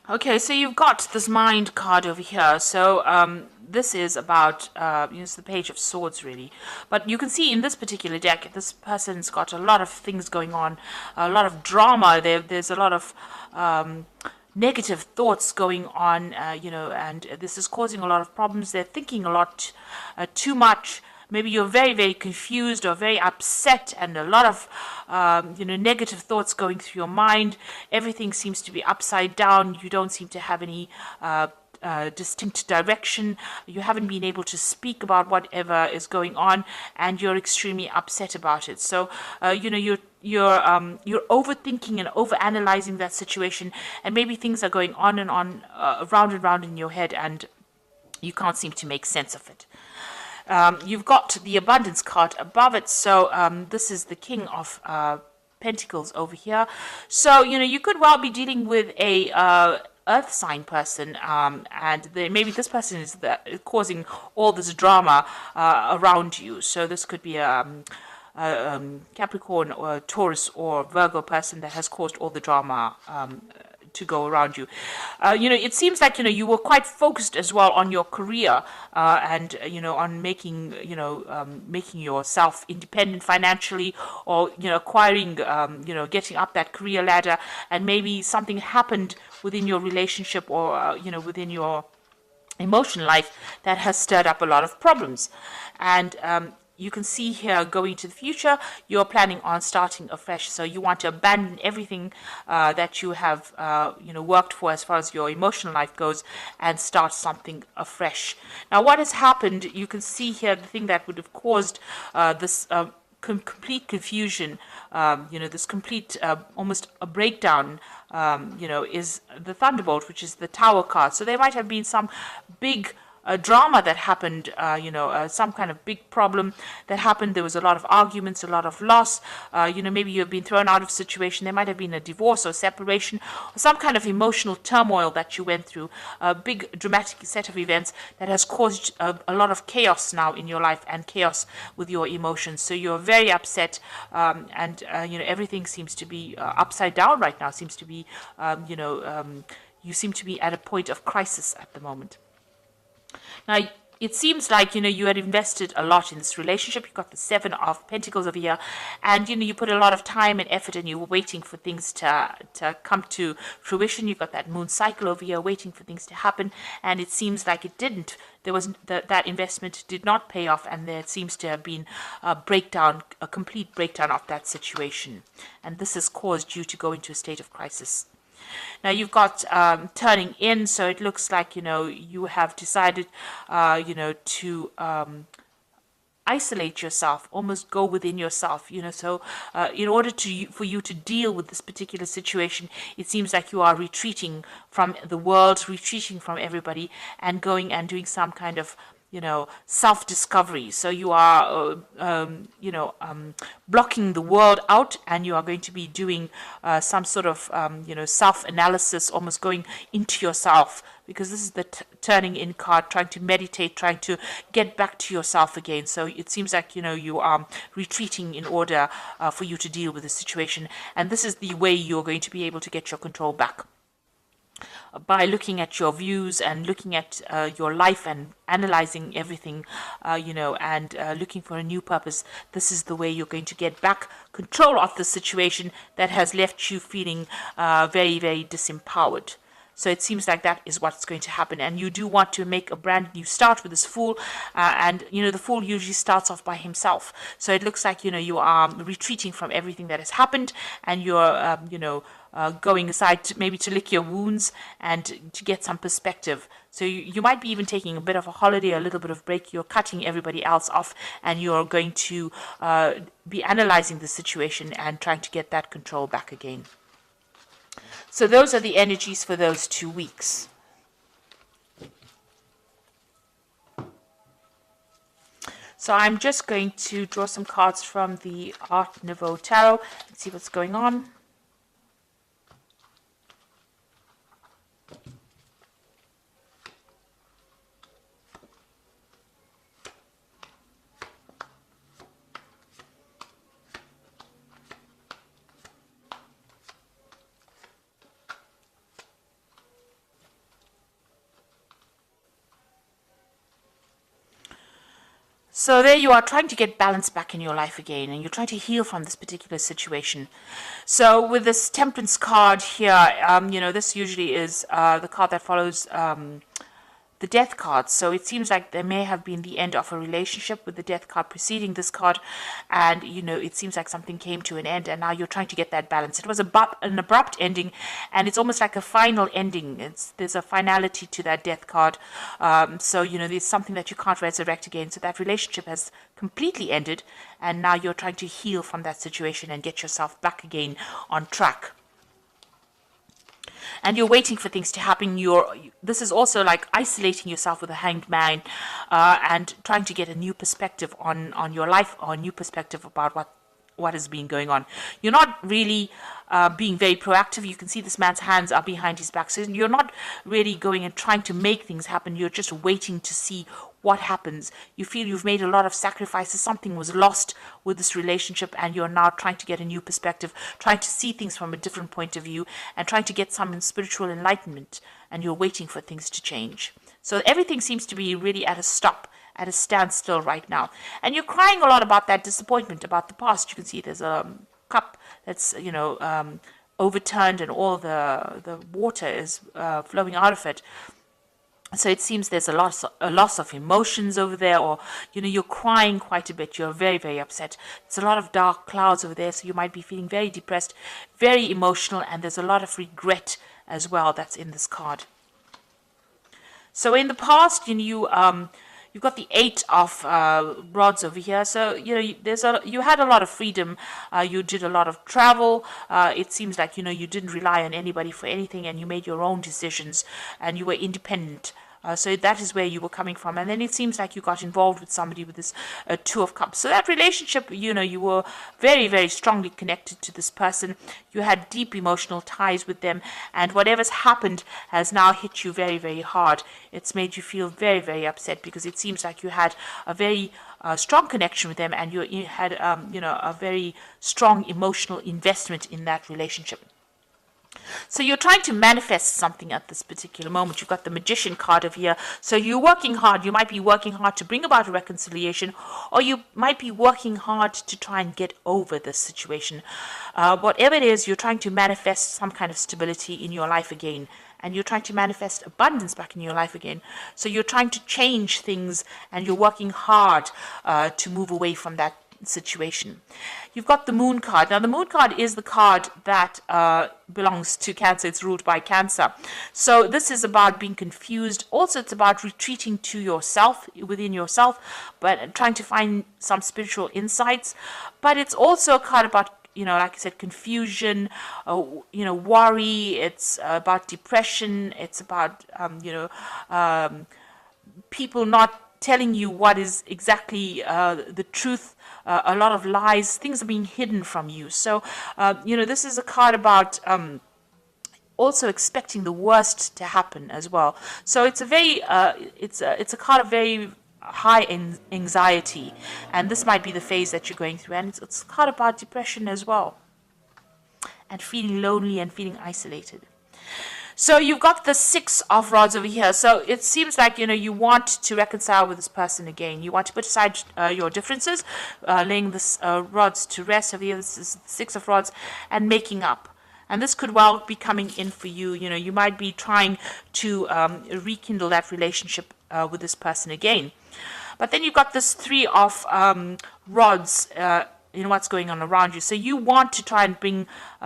Okay, so you've got this mind card over here. So this is about it's the Page of Swords, really. But you can see in this particular deck, this person's got a lot of things going on, a lot of drama. There's a lot of negative thoughts going on, and this is causing a lot of problems. They're thinking a lot, too much. Maybe you're very, very confused or very upset, and a lot of, negative thoughts going through your mind. Everything seems to be upside down. You don't seem to have any distinct direction. You haven't been able to speak about whatever is going on, and you're extremely upset about it. So, you're overthinking and overanalyzing that situation, and maybe things are going on round and round in your head, and you can't seem to make sense of it. You've got the abundance card above it. So this is the King of Pentacles over here. So, you could well be dealing with a earth sign person, and maybe this person is causing all this drama around you. So this could be Capricorn or Taurus or Virgo person that has caused all the drama to go around you. It seems like, you were quite focused as well on your career, and, on making, making yourself independent financially, or, acquiring, getting up that career ladder, and maybe something happened within your relationship, or, within your emotional life that has stirred up a lot of problems. And you can see here, going to the future, you're planning on starting afresh. So you want to abandon everything that you have, worked for as far as your emotional life goes, and start something afresh. Now, what has happened, you can see here, the thing that would have caused this complete confusion, this complete, almost a breakdown, is the Thunderbolt, which is the Tower card. So there might have been some big drama that happened, some kind of big problem that happened. There was a lot of arguments, a lot of loss. Maybe you've been thrown out of a situation. There might have been a divorce or separation, or some kind of emotional turmoil that you went through, a big dramatic set of events that has caused a lot of chaos now in your life, and chaos with your emotions. So you're very upset, and everything seems to be upside down right now. Seems to be, you seem to be at a point of crisis at the moment. Now, it seems like, you had invested a lot in this relationship. You got the Seven of Pentacles over here, and, you put a lot of time and effort, and you were waiting for things to come to fruition. You got that moon cycle over here, waiting for things to happen, and it seems like it didn't. There was that investment did not pay off, and there seems to have been a breakdown, a complete breakdown of that situation. And this has caused you to go into a state of crisis. Now, you've got turning in, so it looks like, you have decided, to isolate yourself, almost go within yourself, so in order for you to deal with this particular situation, it seems like you are retreating from the world, retreating from everybody, and going and doing some kind of self-discovery. So you are, blocking the world out, and you are going to be doing some sort of, self-analysis, almost going into yourself, because this is the turning in card, trying to meditate, trying to get back to yourself again. So it seems like, you are retreating in order for you to deal with the situation. And this is the way you're going to be able to get your control back, by looking at your views and looking at your life and analyzing everything, and looking for a new purpose. This is the way you're going to get back control of the situation that has left you feeling very, very disempowered. So it seems like that is what's going to happen. And you do want to make a brand new start with this Fool. And, the Fool usually starts off by himself. So it looks like, you are retreating from everything that has happened. And you're, going aside maybe to lick your wounds and to get some perspective. So you might be even taking a bit of a holiday, a little bit of break. You're cutting everybody else off. And you're going to be analyzing the situation and trying to get that control back again. So those are the energies for those 2 weeks. So I'm just going to draw some cards from the Art Nouveau Tarot and see what's going on. So there you are trying to get balance back in your life again, and you're trying to heal from this particular situation. So with this Temperance card here, this usually is the card that follows the Death card. So it seems like there may have been the end of a relationship with the Death card preceding this card, and it seems like something came to an end, and now you're trying to get that balance. It was an abrupt ending, and it's almost like a final ending. There's a finality to that Death card. So there's something that you can't resurrect again. So that relationship has completely ended, and now you're trying to heal from that situation and get yourself back again on track. And you're waiting for things to happen. This is also like isolating yourself with a hanged man, and trying to get a new perspective on your life, or a new perspective about what has been going on. You're not really being very proactive. You can see this man's hands are behind his back. So you're not really going and trying to make things happen. You're just waiting to see what happens. You feel you've made a lot of sacrifices. Something was lost with this relationship, and you're now trying to get a new perspective, trying to see things from a different point of view, and trying to get some spiritual enlightenment, and you're waiting for things to change. So everything seems to be really at a stop, at a standstill right now. And you're crying a lot about that disappointment, about the past. You can see there's a cup that's, overturned, and all the water is flowing out of it. So it seems there's a loss of emotions over there, or, you're crying quite a bit. You're very, very upset. There's a lot of dark clouds over there, so you might be feeling very depressed, very emotional, and there's a lot of regret as well that's in this card. So in the past, you've got the 8 of rods over here. So you had a lot of freedom. You did a lot of travel. It seems like you didn't rely on anybody for anything, and you made your own decisions, and you were independent. So that is where you were coming from. And then it seems like you got involved with somebody with this 2 of Cups. So that relationship, you were very, very strongly connected to this person. You had deep emotional ties with them. And whatever's happened has now hit you very, very hard. It's made you feel very, very upset, because it seems like you had a very strong connection with them, and you had, a very strong emotional investment in that relationship. So you're trying to manifest something at this particular moment. You've got the Magician card over here. So you're working hard. You might be working hard to bring about a reconciliation, or you might be working hard to try and get over this situation. Whatever it is, you're trying to manifest some kind of stability in your life again. And you're trying to manifest abundance back in your life again. So you're trying to change things, and you're working hard to move away from that situation. You've got the Moon card. Now, the Moon card is the card that belongs to Cancer. It's ruled by Cancer. So this is about being confused. Also, it's about retreating to yourself, within yourself, but trying to find some spiritual insights. But it's also a card about, like I said, confusion, worry. It's about depression. It's about, people not telling you what is exactly the truth. A lot of lies. Things are being hidden from you. So, this is a card about also expecting the worst to happen as well. So it's a very, it's a card of very high anxiety, and this might be the phase that you're going through. And it's a card about depression as well, and feeling lonely and feeling isolated. So you've got the 6 of rods over here. So it seems like, you want to reconcile with this person again. You want to put aside your differences, laying this rods to rest over here. This is 6 of rods, and making up. And this could well be coming in for you. You might be trying to rekindle that relationship with this person again. But then you've got this 3 of rods, what's going on around you. So you want to try and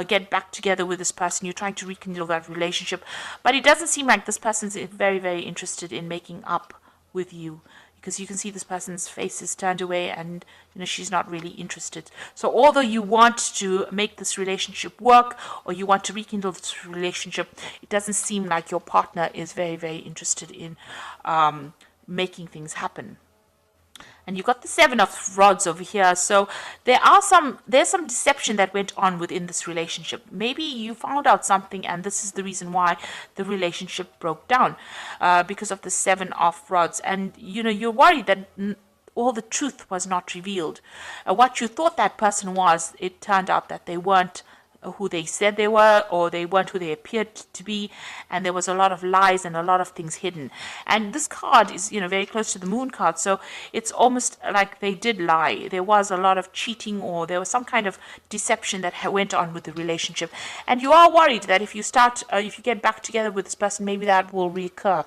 get back together with this person. You're trying to rekindle that relationship. But it doesn't seem like this person's very, very interested in making up with you, because you can see this person's face is turned away, and she's not really interested. So although you want to make this relationship work, or you want to rekindle this relationship, it doesn't seem like your partner is very, very interested in making things happen. And you've got the 7 of rods over here. So there's some deception that went on within this relationship. Maybe you found out something, and this is the reason why the relationship broke down, because of the 7 of rods. And you're worried that all the truth was not revealed. What you thought that person was, it turned out that they weren't who they said they were, or they weren't who they appeared to be, and there was a lot of lies and a lot of things hidden. And this card is, very close to the moon card, so it's almost like they did lie. There was a lot of cheating, or there was some kind of deception that went on with the relationship, and you are worried that if you get back together with this person, maybe that will reoccur.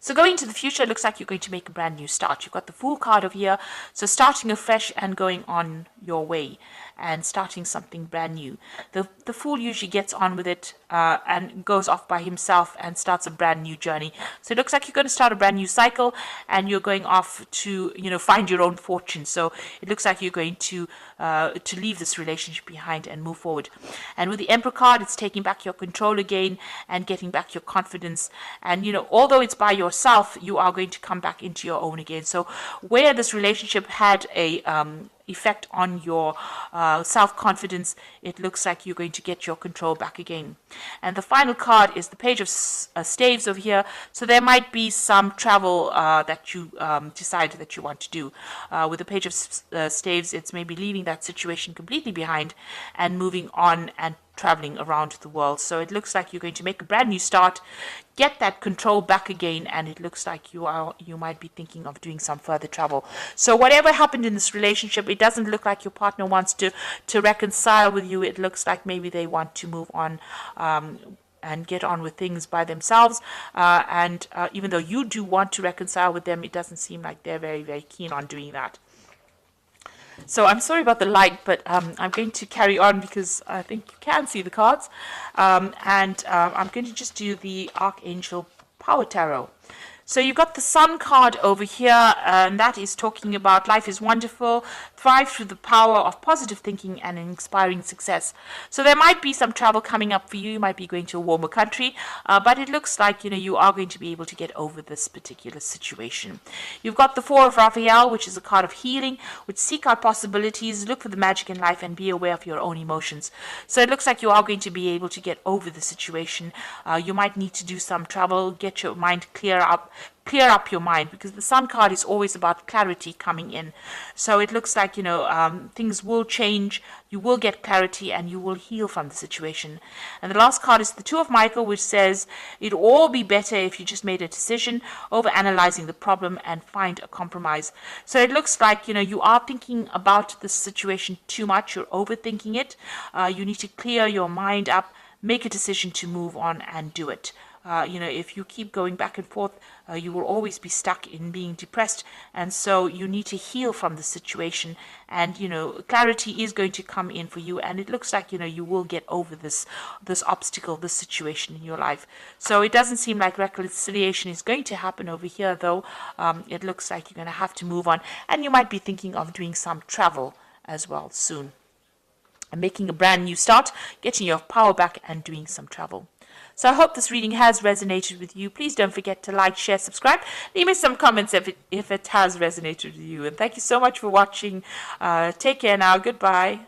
So going into the future, it looks like you're going to make a brand new start. You've got the Fool card over here. So starting afresh and going on your way and starting something brand new. The Fool usually gets on with it and goes off by himself and starts a brand new journey. So it looks like you're going to start a brand new cycle, and you're going off to, find your own fortune. So it looks like you're going to leave this relationship behind and move forward. And with the Emperor card, it's taking back your control again and getting back your confidence. And, although it's by yourself, you are going to come back into your own again. So where this relationship had a effect on your self-confidence, it looks like you're going to get your control back again. And the final card is the Page of Staves over here. So there might be some travel that you decide that you want to do. With the Page of Staves, it's maybe leaving that situation completely behind and moving on and traveling around the world. So it looks like you're going to make a brand new start, get that control back again, and it looks like you might be thinking of doing some further travel. So whatever happened in this relationship, it doesn't look like your partner wants to reconcile with you. It looks like maybe they want to move on and get on with things by themselves. And even though you do want to reconcile with them, it doesn't seem like they're very, very keen on doing that. So I'm sorry about the light, but I'm going to carry on because I think you can see the cards. I'm going to just do the Archangel Power Tarot. So you've got the Sun card over here, and that is talking about life is wonderful, thrive through the power of positive thinking and inspiring success. So there might be some travel coming up for you. You might be going to a warmer country, but it looks like, you are going to be able to get over this particular situation. You've got the Four of Raphael, which is a card of healing, which seek out possibilities, look for the magic in life, and be aware of your own emotions. So it looks like you are going to be able to get over the situation. You might need to do some travel, get your mind clear up your mind, because the Sun card is always about clarity coming in. So it looks like, things will change, you will get clarity, and you will heal from the situation. And the last card is the Two of Michael, which says it'd all be better if you just made a decision over analyzing the problem and find a compromise. So it looks like, you are thinking about this situation too much, you're overthinking it. You need to clear your mind up, make a decision to move on and do it. If you keep going back and forth, you will always be stuck in being depressed. And so you need to heal from the situation. And, clarity is going to come in for you. And it looks like, you will get over this obstacle, this situation in your life. So it doesn't seem like reconciliation is going to happen over here, though. It looks like you're going to have to move on. And you might be thinking of doing some travel as well soon. And making a brand new start, getting your power back and doing some travel. So I hope this reading has resonated with you. Please don't forget to like, share, subscribe. Leave me some comments if it has resonated with you. And thank you so much for watching. Take care now. Goodbye.